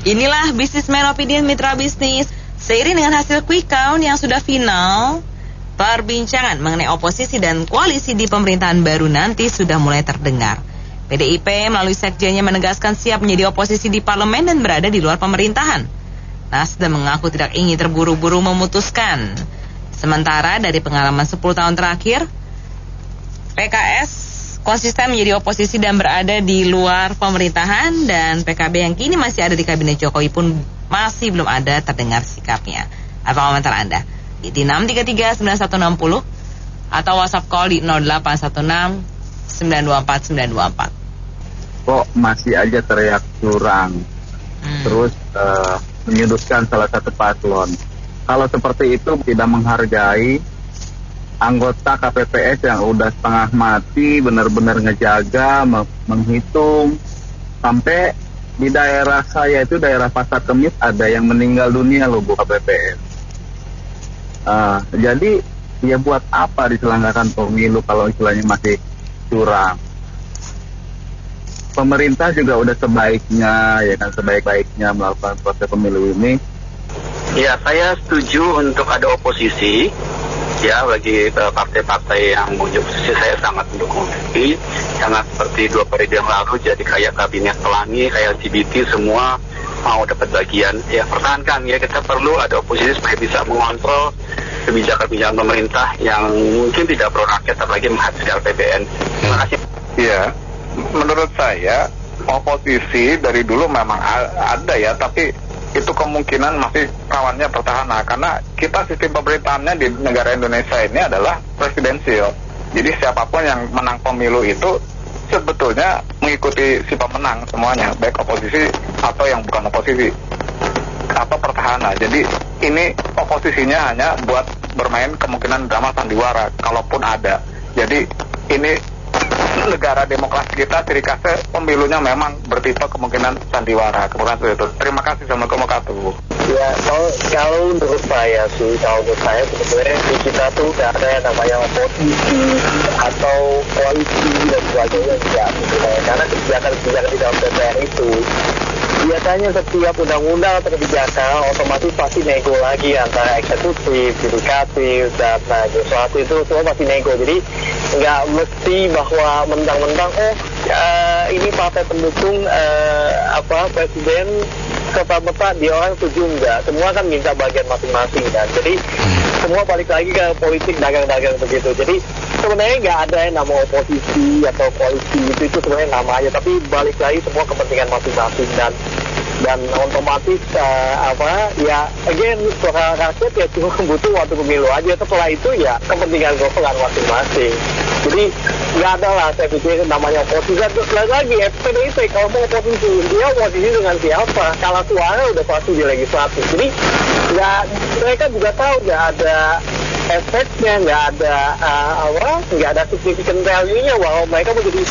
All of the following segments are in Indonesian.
Inilah Businessman Opinion Mitra Bisnis. Seiring dengan hasil quick count yang sudah final, perbincangan mengenai oposisi dan koalisi di pemerintahan baru nanti sudah mulai terdengar. PDIP melalui sekjennya menegaskan siap menjadi oposisi di parlemen dan berada di luar pemerintahan. Nasdem mengaku tidak ingin terburu-buru memutuskan. Sementara dari pengalaman 10 tahun terakhir, PKS konsisten menjadi oposisi dan berada di luar pemerintahan, dan PKB yang kini masih ada di kabinet Jokowi pun masih belum ada terdengar sikapnya. Apa komentar Anda? Di 633-9160 atau WhatsApp call di 0816-924-924. Kok masih aja teriak curang, terus menyudutkan salah satu paslon. Kalau seperti itu tidak menghargai anggota KPPS yang udah setengah mati, benar-benar ngejaga, menghitung. Sampai di daerah saya itu, daerah Pasar Kemis, ada yang meninggal dunia loh Bu KPPS. Jadi ya buat apa diselenggarakan pemilu kalau istilahnya masih curang. Pemerintah juga udah sebaiknya, ya kan, sebaik-baiknya melakukan proses pemilu ini. Ya, saya setuju untuk ada oposisi. Ya, bagi partai-partai yang muncul posisi saya sangat mendukung. Tapi jangan seperti 2 periode yang lalu jadi kayak kabinet pelangi, kayak CBT semua mau dapat bagian. Ya, pertahankan ya, kita perlu ada oposisi supaya bisa mengontrol kebijakan-kebijakan pemerintah yang mungkin tidak pro rakyat, apalagi menghasilkan APBN. Terima kasih. Iya, menurut saya oposisi dari dulu memang ada ya, tapi itu kemungkinan masih kawannya petahana, karena kita sistem pemerintahannya di negara Indonesia ini adalah presidensial. Jadi siapapun yang menang pemilu itu sebetulnya mengikuti si pemenang semuanya, baik oposisi atau yang bukan oposisi atau petahana. Jadi ini oposisinya hanya buat bermain kemungkinan drama sandiwara kalaupun ada. Jadi ini negara demokrasi kita, ciri khasnya pemilunya memang bertipe kemungkinan sandiwara. Kemudian itu. Terima kasih. Assalamualaikum warahmatullahi wabarakatuh. Ya, kalau menurut saya sebetulnya di kita tuh gak ada yang namanya oposisi atau koalisi dan sebagainya, enggak gitu ya. Karena kebijakan-kebijakan di dalam DPR itu biasanya setiap undang-undang atau kebijakan otomatis pasti nego lagi antara eksekutif, yudikatif, dan legislatif, itu semua pasti nego. Jadi nggak mesti bahwa mentang-mentang ini partai pendukung presiden serta-merta dia orang setuju, enggak. Semua kan minta bagian masing-masing kan. Jadi semua balik lagi ke politik dagang-dagang begitu. Jadi sebenarnya nggak ada yang nama oposisi atau koalisi, itu sebenarnya namanya, tapi balik lagi semua kepentingan masing-masing, dan otomatis suara rakyat ya cuma butuh waktu pemilu aja. Setelah itu ya kepentingan golongan masing-masing. Jadi nggak ada lah saya pikir namanya oposisi. Terus lagi PDIP kalau mau oposisi, dia oposisi dengan siapa? Kalah suara udah pasti di legislatif. Jadi mereka juga tahu nggak ada efeknya, nggak ada significant value-nya bahwa mereka mau jadi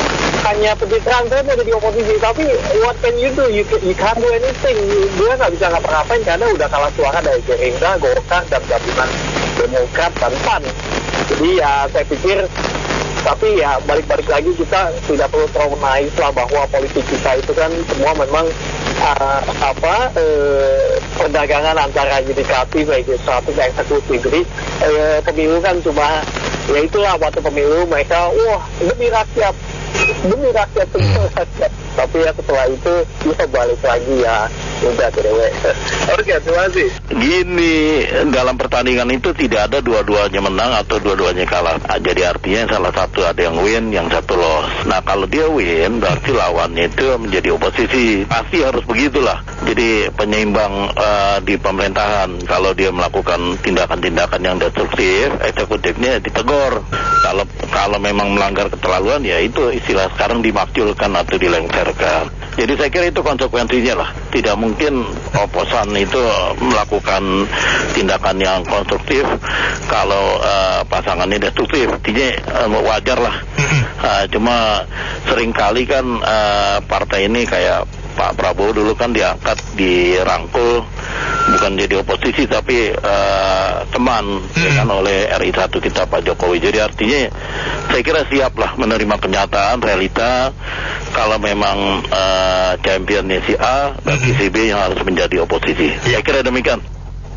hanya pencitraan, saya mau jadi oposisi, tapi what can you do? You can't do anything. Dia nggak bisa ngapa-ngapain karena udah kalah suara dari Gerindra, Golkar, dan gabungan Demokrat dan PAN. Jadi ya saya pikir, tapi ya balik lagi kita tidak perlu terlalu naif lah bahwa politik kita itu kan semua memang perdagangan antara yudikatif, legislatif, eksekutif. Jadi pemilu kan cuma ya itulah, waktu pemilu mereka demi rakyat tapi ya setelah itu bisa balik lagi ya udah dewe. Oke, terima kasih. Gini, dalam pertandingan itu tidak ada dua-duanya menang atau dua-duanya kalah. Jadi artinya salah satu ada yang win, yang satu loss. Nah, kalau dia win berarti lawannya itu menjadi oposisi. Pasti harus begitulah. Jadi penyeimbang di pemerintahan. Kalau dia melakukan tindakan-tindakan yang destruktif, eksekutifnya ditegur. Kalau memang melanggar keterlaluan, ya itu istilah sekarang dimakjulkan atau dilengsarkan. Jadi saya kira itu konsekuensinya lah. Tidak mungkin oposan itu melakukan tindakan yang konstruktif kalau pasangannya destruktif. Artinya wajar lah. Cuma seringkali kan partai ini kayak Pak Prabowo dulu kan diangkat, dirangkul bukan jadi oposisi tapi teman kan oleh RI 1 kita Pak Jokowi. Jadi artinya saya kira siaplah menerima kenyataan realita kalau memang championnya si A dan si B yang harus menjadi oposisi. Saya kira demikian.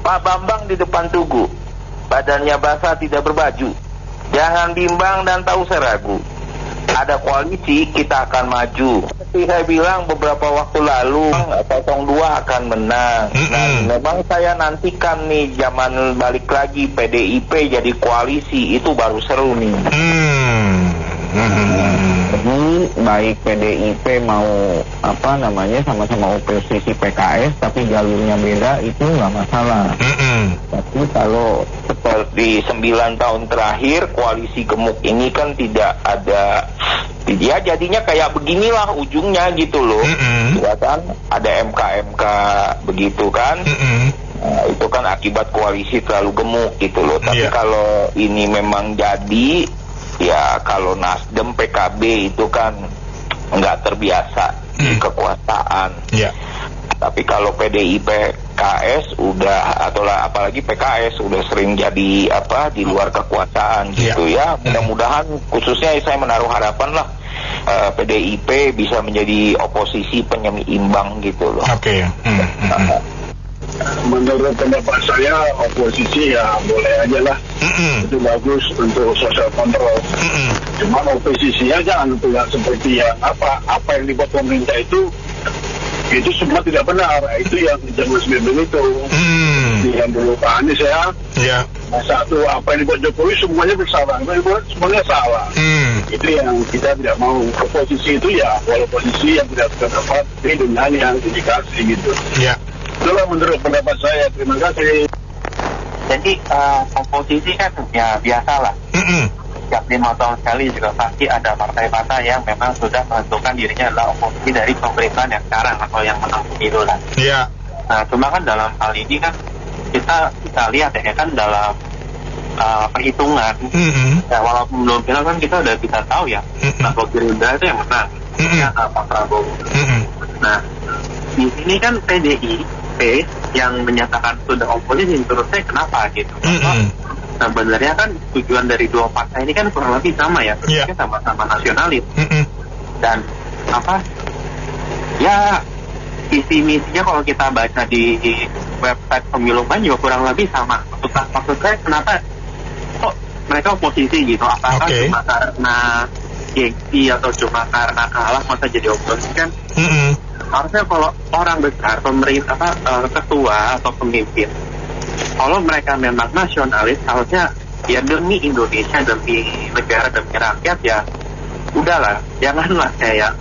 Pak Bambang di depan Tugu, badannya basah tidak berbaju. Jangan bimbang dan tak usah ragu. Ada koalisi, kita akan maju. Seperti saya bilang beberapa waktu lalu, 02 akan menang. Dan memang saya nantikan nih zaman balik lagi PDIP jadi koalisi, itu baru seru nih. Jadi baik PDIP mau sama-sama oposisi PKS, tapi jalurnya beda, itu nggak masalah. Tapi kalau seperti 9 tahun terakhir koalisi gemuk ini kan tidak ada, ya jadinya kayak beginilah ujungnya gitu loh. Ya kan ada MK begitu kan. Itu kan akibat koalisi terlalu gemuk gitu loh. Tapi kalau ini memang jadi, ya kalau Nasdem PKB itu kan nggak terbiasa di kekuasaan. Tapi kalau PDIP PKS udah, atau apalagi PKS udah sering jadi di luar kekuasaan gitu ya. Mudah-mudahan khususnya saya menaruh harapan lah PDIP bisa menjadi oposisi penyeimbang gitu loh. Menurut pendapat saya oposisi ya boleh aja lah. Itu bagus untuk social control. Cuma oposisinya jangan seperti yang apa yang dibuat pemerintah itu semua tidak benar. Itu yang zaman sebelum itu. Yang dulu Pak Anies satu apa yang dibuat Jokowi semuanya bersalah, semuanya salah. Itu yang kita tidak mau. Oposisi itu ya oposisi yang tidak terdapat dengan yang indikasi gitu. Itulah menurut pendapat saya. Terima kasih. Jadi oposisi kan ya biasalah. Setiap 5 tahun sekali juga pasti ada partai-partai yang memang sudah menentukan dirinya adalah oposisi dari pemerintahan yang sekarang atau yang menang pemilu lah. Nah, cuma kan dalam hal ini kan kita lihat ya kan dalam perhitungan. Ya walaupun belum final kan kita udah bisa tahu ya. Nah, Gerindra itu yang menang. Ya Pak Prabowo. Nah, di sini kan PDIP yang menyatakan sudah oposisi, menurut saya kenapa gitu? Sebenarnya kan tujuan dari dua partai ini kan kurang lebih sama ya, sama-sama nasionalis. Dan ya visi misinya kalau kita baca di website pemilu kan juga kurang lebih sama. Maksud saya kenapa kok mereka oposisi gitu? Apakah cuma karena gengsi atau cuma karena kalah masa jadi oposisi kan? Harusnya kalau orang besar, pemerintah, ketua atau pemimpin, kalau mereka memang nasionalis, harusnya ya demi Indonesia, demi negara, demi rakyat ya udahlah, janganlah kayak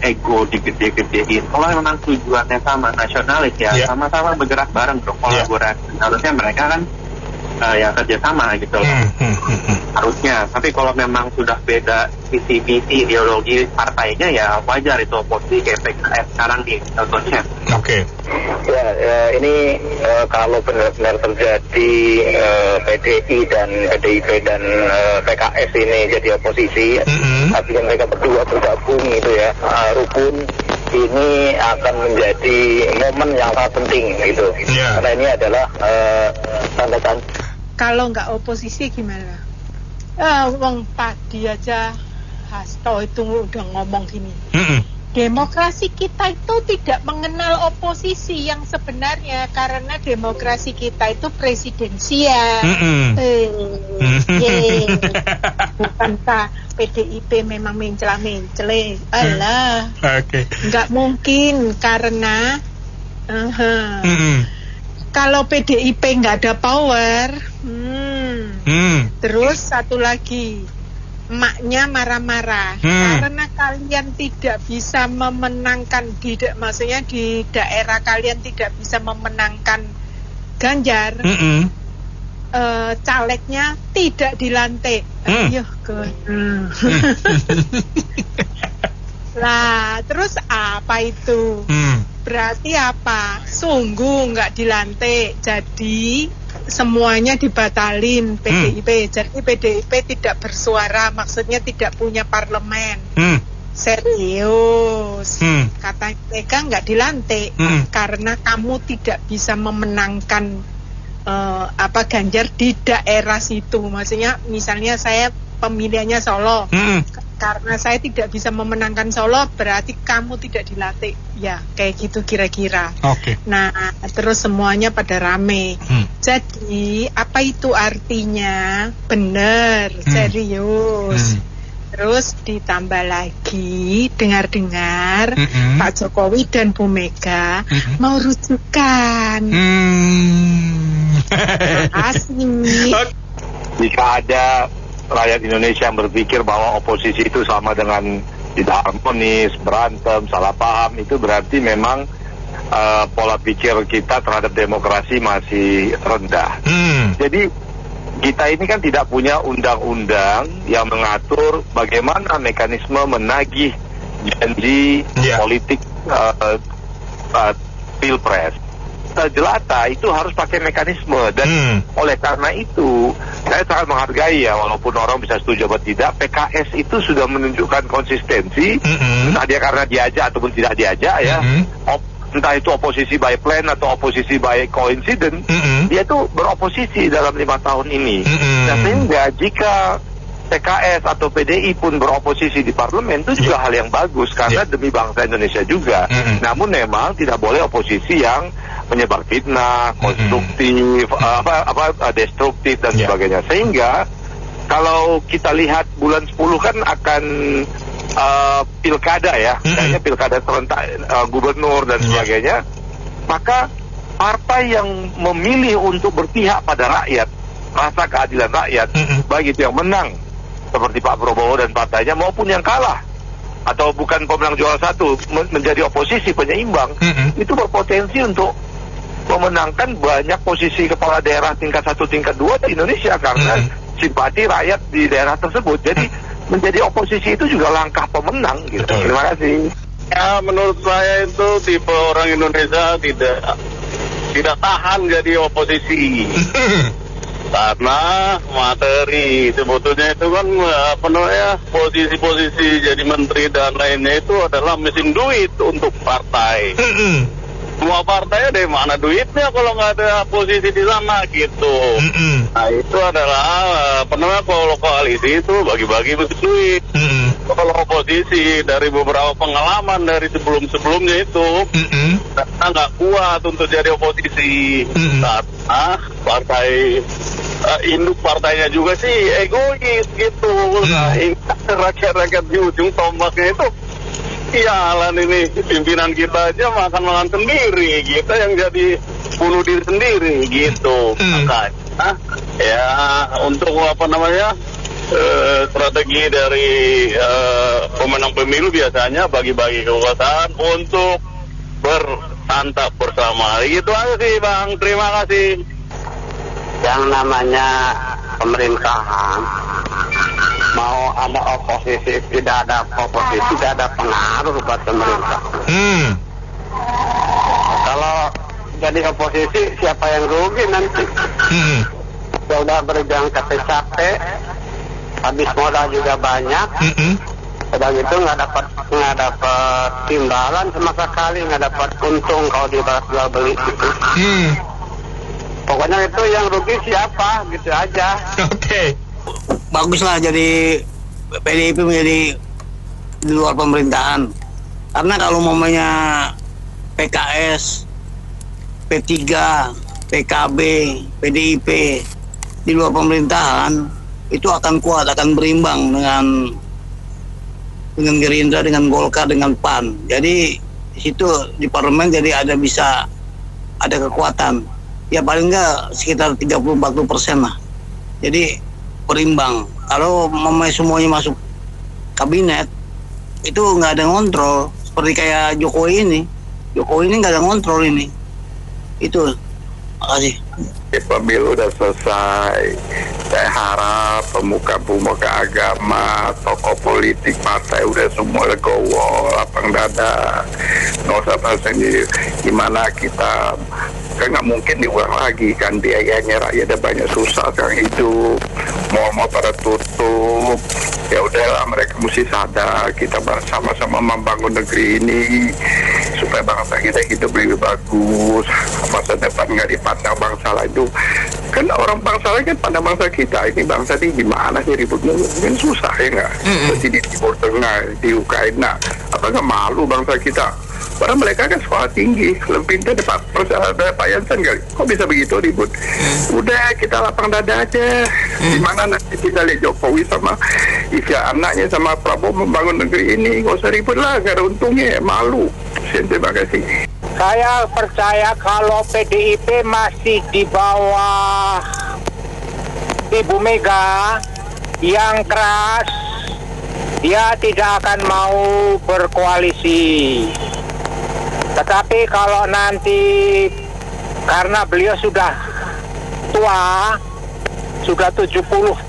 ego digede-gedein. Kalau memang tujuannya sama, nasionalis ya sama-sama bergerak bareng dong, kolaborasi. Harusnya mereka kan ya kerjasama gitu loh. Harusnya. Tapi kalau memang sudah beda visi ideologi partainya ya wajar itu oposisi kayak PKS sekarang nih contohnya. Ini kalau benar-benar terjadi PDI dan PDIP dan PKS ini jadi oposisi, artinya mereka berdua bergabung gitu ya, rukun, ini akan menjadi momen yang sangat penting gitu. Karena ini adalah tanda-tanda. Kalau nggak oposisi gimana? Wong tadi aja Hasto itu udah ngomong gini. Demokrasi kita itu tidak mengenal oposisi yang sebenarnya, karena demokrasi kita itu presidensial. Bukankah PDIP memang mencela-mencele? Alah, nggak mungkin, karena kalau PDIP nggak ada power, terus satu lagi, emaknya marah-marah karena kalian tidak bisa memenangkan maksudnya di daerah kalian tidak bisa memenangkan Ganjar, calegnya tidak dilantik. Lah terus apa itu? Berarti apa? Sungguh nggak dilantik, jadi semuanya dibatalin PDIP. Jadi PDIP tidak bersuara, maksudnya tidak punya parlemen. Serius. Kata mereka nggak dilantik karena kamu tidak bisa memenangkan Ganjar di daerah situ. Maksudnya misalnya saya pemilihannya Solo. Karena saya tidak bisa memenangkan Solo, berarti kamu tidak dilantik. Ya, kayak gitu kira-kira. Oke. Nah, terus semuanya pada rame. Jadi, apa itu artinya? Bener, serius. Terus ditambah lagi, dengar-dengar Pak Jokowi dan Bu Mega mau rujukan. Asli. Jika ada rakyat Indonesia yang berpikir bahwa oposisi itu sama dengan tidak harmonis, berantem, salah paham, itu berarti memang pola pikir kita terhadap demokrasi masih rendah. Jadi kita ini kan tidak punya undang-undang yang mengatur bagaimana mekanisme menagih janji politik pilpres. Jelata itu harus pakai mekanisme dan oleh karena itu saya sangat menghargai ya, walaupun orang bisa setuju atau tidak, PKS itu sudah menunjukkan konsistensi, entah dia karena diajak ataupun tidak diajak ya, entah itu oposisi by plan atau oposisi by coincidence, dia itu beroposisi dalam 5 tahun ini. Nah, sehingga jika PKS atau PDI pun beroposisi di parlemen itu juga hal yang bagus karena demi bangsa Indonesia juga. Namun memang tidak boleh oposisi yang menyebar fitnah, konstruktif, destruktif dan sebagainya. Sehingga kalau kita lihat bulan 10 kan akan pilkada ya, kayaknya pilkada serentak gubernur dan sebagainya. Maka partai yang memilih untuk berpihak pada rakyat, rasa keadilan rakyat, baik itu yang menang seperti Pak Prabowo dan partainya maupun yang kalah atau bukan pemenang juara satu menjadi oposisi penyeimbang, itu berpotensi untuk memenangkan banyak posisi kepala daerah tingkat 1, tingkat 2 di Indonesia karena simpati rakyat di daerah tersebut. Jadi menjadi oposisi itu juga langkah pemenang gitu. Terima kasih. Ya, menurut saya itu tipe orang Indonesia tidak tahan jadi oposisi. Karena materi sebetulnya itu kan posisi-posisi jadi menteri dan lainnya itu adalah mesin duit untuk partai. Semua partai dari mana duitnya kalau nggak ada posisi di sana gitu. Nah itu adalah kalau koalisi itu bagi-bagi duit. Kalau oposisi dari beberapa pengalaman dari sebelum-sebelumnya itu kita nggak kuat untuk jadi oposisi karena partai induk partainya juga sih egois gitu. Nah rakyat-rakyat di ujung tombaknya itu iyalah ini pimpinan kita aja makan sendiri, kita yang jadi bunuh diri sendiri gitu. Makanya ya untuk strategi dari pemenang pemilu biasanya bagi-bagi kekuasaan untuk bersantap bersama. Gitu aja sih Bang, terima kasih. Yang namanya pemerintahan mau ada oposisi, tidak ada oposisi, tidak ada pengaruh buat pemerintah. Kalau jadi oposisi, siapa yang rugi nanti? Sudah berjuang capek-capek, habis modal juga banyak, sedang itu nggak dapat timbalan sama sekali, nggak dapat untung kalau dibalas jual beli gitu. Pokoknya itu yang rugi siapa, gitu aja. Oke. Baguslah jadi PDIP menjadi di luar pemerintahan. Karena kalau momennya PKS, P3, PKB, PDIP di luar pemerintahan itu akan kuat, akan berimbang dengan Gerindra, dengan Golkar, dengan PAN. Jadi di situ di parlemen jadi bisa ada kekuatan. Ya paling enggak sekitar 30-40% lah. Jadi berimbang. Kalau semuanya masuk kabinet itu nggak ada ngontrol. Seperti kayak Jokowi ini nggak ada ngontrol ini. Itu. Makasih. Pemilu udah selesai. Saya harap pemuka-pemuka agama, tokoh politik, partai udah semua legowo, lapang dada. Nggak usah sendiri. Gimana kita kan nggak mungkin diulang lagi kan, biayanya rakyat ada banyak susah sekarang hidup, mau pada tutup. Ya udahlah, mereka mesti sadar kita sama-sama membangun negeri ini supaya bangsa kita hidup lebih bagus, masa depan nggak dipandang bangsa lain itu kan, orang bangsa lain kan pandang bangsa kita, ini bangsa ini gimana sih ributnya, mungkin susah ya nggak, seperti di Timur Tengah, di Ukraina, apakah malu bangsa kita? Padahal mereka kan sekolah tinggi, lebih pintar dari Pak Jansen kali. Kok bisa begitu ribut? Udah, kita lapang dada aja. Gimana nanti kita lihat Jokowi sama Isya anaknya sama Prabowo membangun negeri ini. Gak usah ribut lah, gak ada untungnya, malu. Terima kasih. Saya percaya kalau PDIP masih di bawah Ibu Mega yang keras, dia tidak akan mau berkoalisi. Tetapi kalau nanti karena beliau sudah tua, sudah 78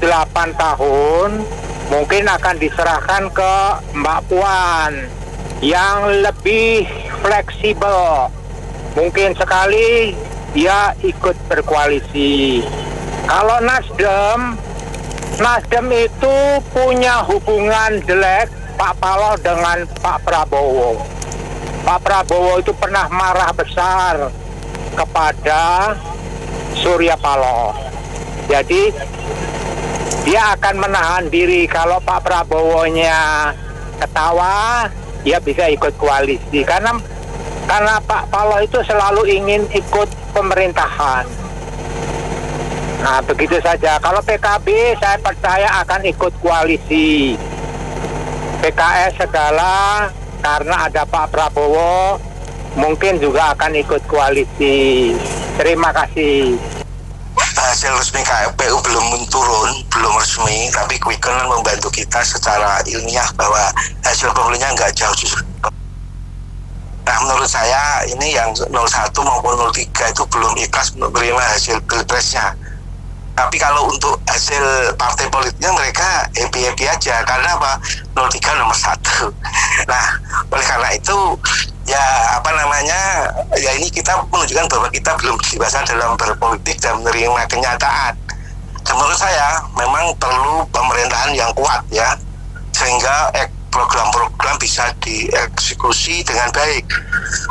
tahun, mungkin akan diserahkan ke Mbak Puan yang lebih fleksibel. Mungkin sekali dia ikut berkoalisi. Kalau Nasdem itu punya hubungan jelek Pak Paloh dengan Pak Prabowo. Pak Prabowo itu pernah marah besar kepada Surya Paloh. Jadi dia akan menahan diri. Kalau Pak Prabowo-nya ketawa, dia bisa ikut koalisi. Karena Pak Paloh itu selalu ingin ikut pemerintahan. Nah, begitu saja. Kalau PKB, saya percaya akan ikut koalisi. PKS segala, karena ada Pak Prabowo, mungkin juga akan ikut koalisi. Terima kasih. Hasil resmi KPU belum turun, belum resmi, tapi Quick Count membantu kita secara ilmiah bahwa hasil pemilihannya nggak jauh justru. Nah, menurut saya ini yang 01 maupun 03 itu belum ikhlas menerima hasil pilpresnya. Tapi kalau untuk hasil partai politiknya mereka happy-happy aja. Karena apa? 03 nomor 1. Nah, oleh karena itu ya ya ini kita menunjukkan bahwa kita belum dewasa dalam berpolitik dan menerima kenyataan. Dan menurut saya memang perlu pemerintahan yang kuat ya, sehingga program-program bisa dieksekusi dengan baik.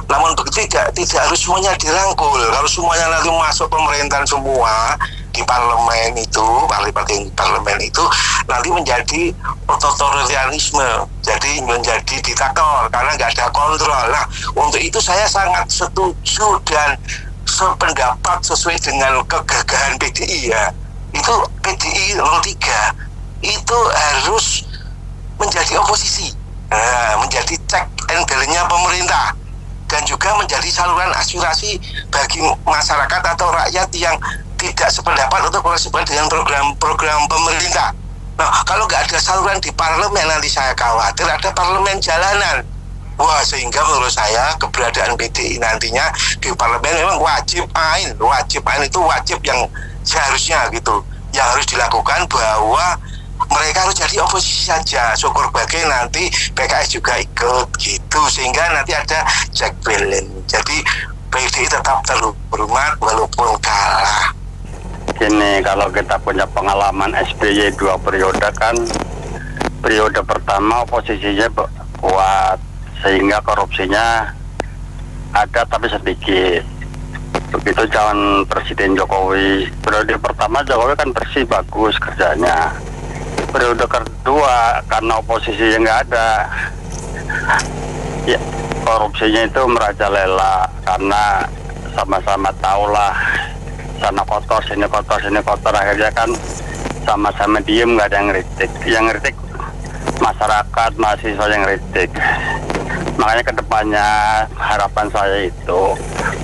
Namun begitu tidak harus semuanya dirangkul. Kalau semuanya nanti masuk pemerintahan semua di parlemen itu, partai-partai di parlemen itu nanti menjadi otoritarianisme, jadi menjadi diktator karena nggak ada kontrol. Nah, untuk itu saya sangat setuju dan sependapat sesuai dengan kegagahan PDI ya. Itu PDI 03 itu harus menjadi oposisi, menjadi check and balance-nya pemerintah, dan juga menjadi saluran aspirasi bagi masyarakat atau rakyat yang tidak sependapat atau kurang dengan program-program pemerintah. Nah, kalau nggak ada saluran di parlemen, nanti saya khawatir ada parlemen jalanan. Wah, sehingga menurut saya keberadaan PDI nantinya di parlemen memang wajib ain itu wajib yang seharusnya gitu, yang harus dilakukan, bahwa mereka harus jadi oposisi saja. Syukur bagai nanti PKS juga ikut gitu, sehingga nanti ada check balance. Jadi PDI tetap terhormat walaupun kalah. Ini kalau kita punya pengalaman SBY 2 periode kan, periode pertama oposisinya kuat sehingga korupsinya ada tapi sedikit. Begitu zaman Presiden Jokowi, periode pertama Jokowi kan bersih bagus kerjanya. Periode kedua karena oposisinya nggak ada, ya korupsinya itu merajalela karena sama-sama tahulah sana kotor, sini kotor, sini kotor, akhirnya kan sama-sama diem, nggak ada yang ngeritik. Yang ngeritik masyarakat, mahasiswa yang ngeritik. Makanya kedepannya harapan saya itu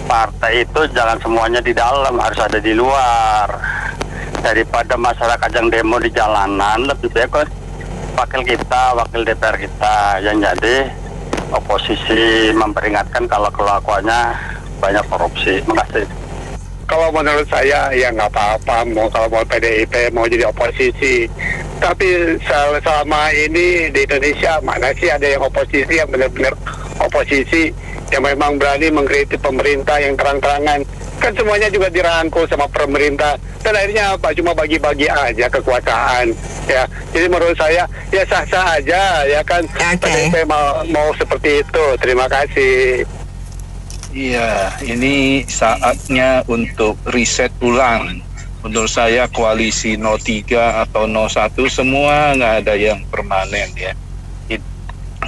partai itu jangan semuanya di dalam, harus ada di luar. Daripada masyarakat yang demo di jalanan, lebih baik wakil DPR kita yang jadi oposisi memperingatkan kalau kelakuannya banyak korupsi. Terima kasih. Kalau menurut saya ya nggak apa-apa, kalau mau PDIP mau jadi oposisi. Tapi selama ini di Indonesia mana sih ada yang oposisi yang benar-benar oposisi yang memang berani mengkritik pemerintah yang terang-terangan. Kan semuanya juga dirangkul sama pemerintah. Dan akhirnya apa? Cuma bagi-bagi aja kekuasaan. Ya, jadi menurut saya ya sah-sah aja ya kan. PDIP mau seperti itu. Terima kasih. Iya, ini saatnya untuk riset ulang. Menurut saya koalisi 03 atau 01 semua nggak ada yang permanen ya.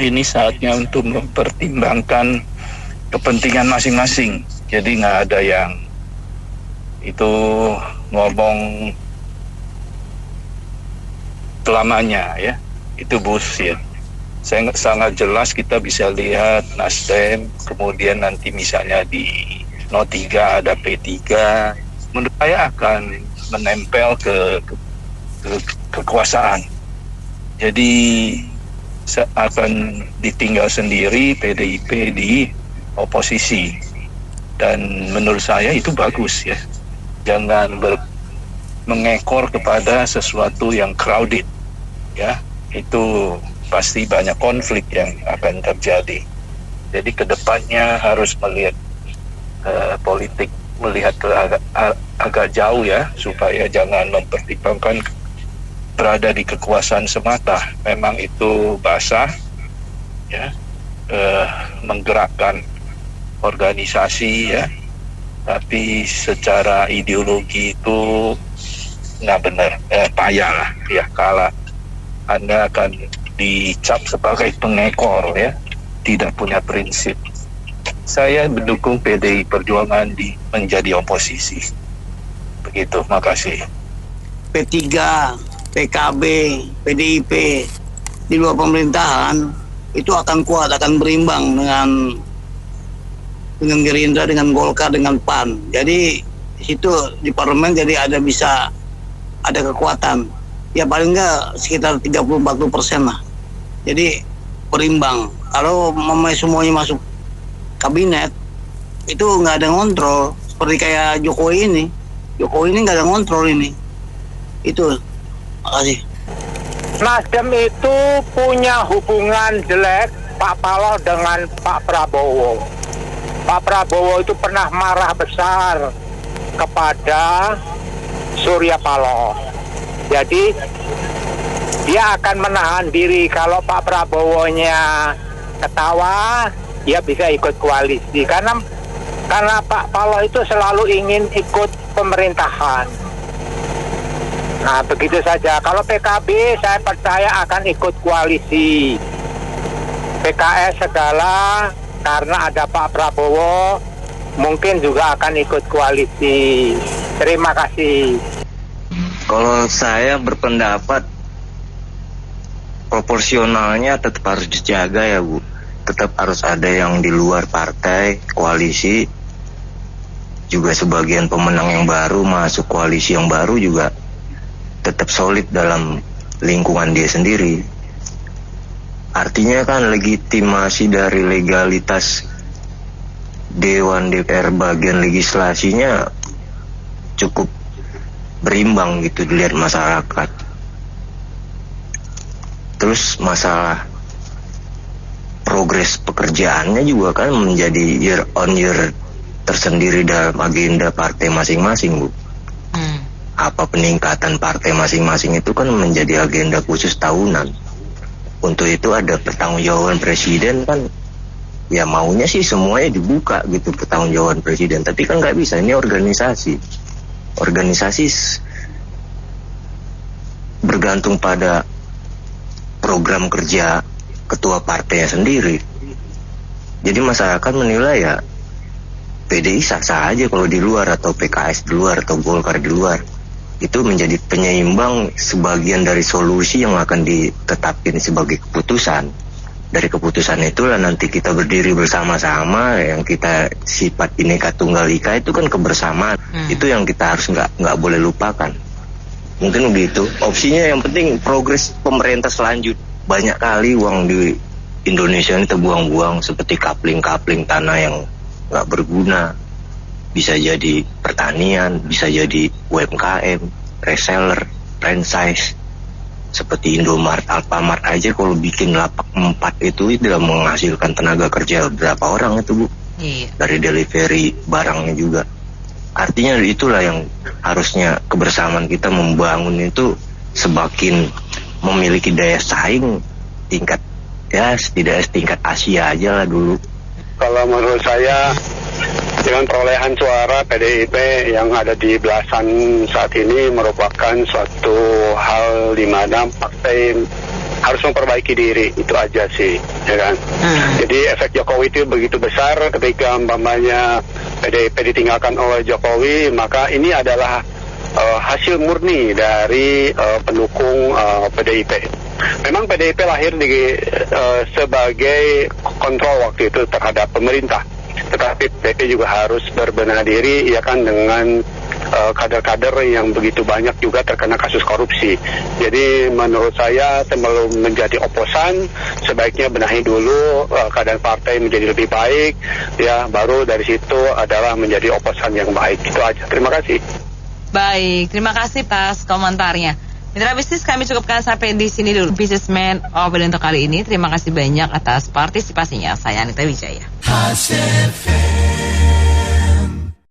Ini saatnya untuk mempertimbangkan kepentingan masing-masing. Jadi nggak ada yang itu ngomong selamanya ya. Itu bullshit. Sangat jelas kita bisa lihat Nasdem, kemudian nanti misalnya di 03 ada P3, menurut saya akan menempel ke kekuasaan. Jadi akan ditinggal sendiri PDIP di oposisi. Dan menurut saya itu bagus ya. Jangan mengekor kepada sesuatu yang crowded ya. Itu pasti banyak konflik yang akan terjadi. Jadi kedepannya harus melihat politik, melihat agak jauh ya, supaya jangan mempertimbangkan berada di kekuasaan semata. Memang itu basah ya, menggerakkan organisasi ya, tapi secara ideologi itu nggak benar, payah lah ya, kalah. Anda akan dicap sebagai pengekor ya, tidak punya prinsip. Saya mendukung PDI Perjuangan menjadi oposisi. Begitu, makasih. P3, PKB, PDIP di luar pemerintahan itu akan kuat, akan berimbang dengan Gerindra, dengan Golkar, dengan PAN. Jadi di situ di parlemen jadi bisa ada kekuatan. Ya paling enggak sekitar 30-40% lah. Jadi berimbang. Kalau semuanya masuk kabinet itu nggak ada ngontrol, seperti kayak Jokowi ini nggak ada ngontrol ini. Itu, makasih. Nasdem itu punya hubungan jelek Pak Paloh dengan Pak Prabowo. Pak Prabowo itu pernah marah besar kepada Surya Paloh. Jadi dia akan menahan diri. Kalau Pak Prabowo-nya ketawa, dia bisa ikut koalisi. Karena Pak Paloh itu selalu ingin ikut pemerintahan. Nah, begitu saja. Kalau PKB, saya percaya akan ikut koalisi. PKS segala, karena ada Pak Prabowo, mungkin juga akan ikut koalisi. Terima kasih. Kalau saya berpendapat proporsionalnya tetap harus dijaga ya Bu. Tetap harus ada yang di luar partai, koalisi. Juga sebagian pemenang yang baru masuk koalisi yang baru juga tetap solid dalam lingkungan dia sendiri. Artinya kan legitimasi dari legalitas Dewan DPR bagian legislasinya cukup berimbang gitu dilihat masyarakat. Terus masalah progres pekerjaannya juga kan menjadi year on year tersendiri dalam agenda partai masing-masing Bu. Apa peningkatan partai masing-masing itu kan menjadi agenda khusus tahunan. Untuk itu ada pertanggungjawaban presiden kan, ya maunya sih semuanya dibuka gitu pertanggungjawaban presiden, tapi kan nggak bisa, ini organisasi bergantung pada program kerja ketua partainya sendiri. Jadi masyarakat menilai ya PDI sah-sah aja kalau di luar, atau PKS di luar, atau Golkar di luar. Itu menjadi penyeimbang sebagian dari solusi yang akan ditetapkan sebagai keputusan. Dari keputusan itulah nanti kita berdiri bersama-sama, yang kita sifat Bhinneka Tunggal Ika itu kan kebersamaan. Itu yang kita harus nggak boleh lupakan. Mungkin begitu. Opsinya yang penting progres pemerintah selanjutnya. Banyak kali uang di Indonesia ini terbuang-buang seperti kapling-kapling tanah yang nggak berguna. Bisa jadi pertanian, bisa jadi UMKM, reseller, franchise. Seperti Indomaret, Alfamart aja kalau bikin lapak 4 itu tidak menghasilkan tenaga kerja berapa orang itu Bu. Iya. Dari delivery barangnya juga. Artinya itulah yang harusnya kebersamaan kita membangun itu semakin memiliki daya saing tingkat setidaknya tingkat Asia aja lah dulu. Kalau menurut saya dengan perolehan suara PDIP yang ada di belasan saat ini merupakan suatu hal di mana partai harus memperbaiki diri, itu aja sih, ya kan. Jadi efek Jokowi itu begitu besar ketika umpamanya PDIP ditinggalkan oleh Jokowi, maka ini adalah hasil murni dari pendukung PDIP. Memang PDIP lahir sebagai kontrol waktu itu terhadap pemerintah, tetapi PDIP juga harus berbenah diri, ya kan, dengan kader-kader yang begitu banyak juga terkena kasus korupsi. Jadi menurut saya sebelum menjadi oposan sebaiknya benahi dulu keadaan partai menjadi lebih baik, ya, baru dari situ adalah menjadi oposan yang baik. Itu aja. Terima kasih. Baik, terima kasih atas komentarnya. Mitra bisnis, kami cukupkan sampai di sini dulu Businessman Opini untuk kali ini. Terima kasih banyak atas partisipasinya. Saya Anita Wijaya.